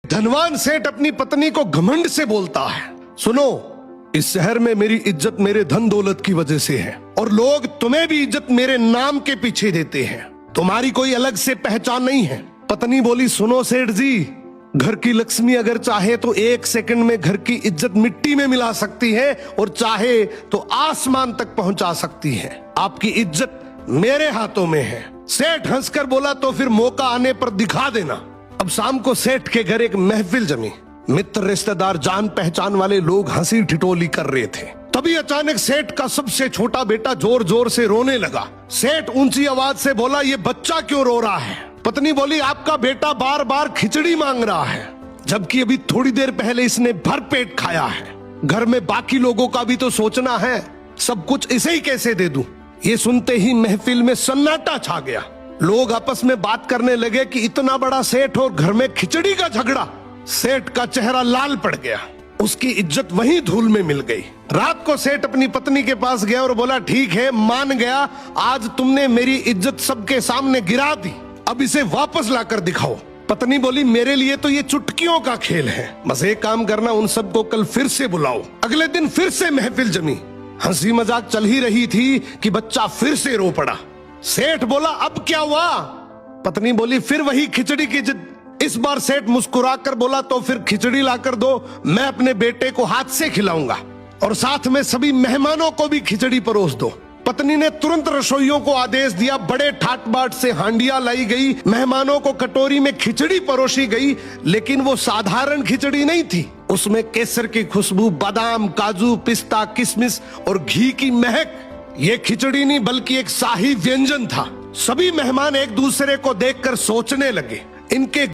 धनवान सेठ अपनी पत्नी को घमंड से बोलता है, सुनो, इस शहर में मेरी इज्जत मेरे धन दौलत की वजह से है और लोग तुम्हें भी इज्जत मेरे नाम के पीछे देते हैं, तुम्हारी कोई अलग से पहचान नहीं है। पत्नी बोली, सुनो सेठ जी, घर की लक्ष्मी अगर चाहे तो 1 सेकंड में घर की इज्जत मिट्टी में मिला सकती है और चाहे तो आसमान तक पहुंचा सकती है। आपकी इज्जत मेरे हाथों में है। सेठ हंसकर बोला, तो फिर मौका आने पर दिखा देना। अब शाम को सेठ के घर एक महफिल जमी। मित्र, रिश्तेदार, जान पहचान वाले लोग हंसी ठिठोली कर रहे थे। तभी अचानक सेठ का सबसे छोटा बेटा जोर जोर से रोने लगा। सेठ ऊंची आवाज से बोला, ये बच्चा क्यों रो रहा है? पत्नी बोली, आपका बेटा बार बार खिचड़ी मांग रहा है, जबकि अभी थोड़ी देर पहले इसने भर पेट खाया है। घर में बाकी लोगों का भी तो सोचना है, सब कुछ इसे ही कैसे दे दूं? ये सुनते ही महफिल में सन्नाटा छा गया। लोग आपस में बात करने लगे कि इतना बड़ा सेठ और घर में खिचड़ी का झगड़ा। सेठ का चेहरा लाल पड़ गया, उसकी इज्जत वहीं धूल में मिल गई। रात को सेठ अपनी पत्नी के पास गया और बोला, ठीक है, मान गया, आज तुमने मेरी इज्जत सबके सामने गिरा दी, अब इसे वापस लाकर दिखाओ। पत्नी बोली, मेरे लिए तो ये चुटकियों का खेल है, बस एक काम करना, उन सबको कल फिर से बुलाओ। अगले दिन फिर से महफिल जमी। हंसी मजाक चल ही रही थी कि बच्चा फिर से रो पड़ा। सेठ बोला, अब क्या हुआ? पत्नी बोली, फिर वही खिचड़ी की जिद। इस बार सेठ मुस्कुराकर बोला, तो फिर खिचड़ी लाकर दो, मैं अपने बेटे को हाथ से खिलाऊंगा और साथ में सभी मेहमानों को भी खिचड़ी परोस दो। पत्नी ने तुरंत रसोइयों को आदेश दिया, बड़े ठाट बाट से हांडियां लाई गई, मेहमानों को कटोरी में खिचड़ी परोसी गई। लेकिन वो साधारण खिचड़ी नहीं थी, उसमें केसर की खुशबू, बादाम, काजू, पिस्ता, किशमिश और घी की महक। ये खिचड़ी नहीं बल्कि एक शाही व्यंजन था। सभी मेहमान एक दूसरे को देखकर सोचने लगे, इनके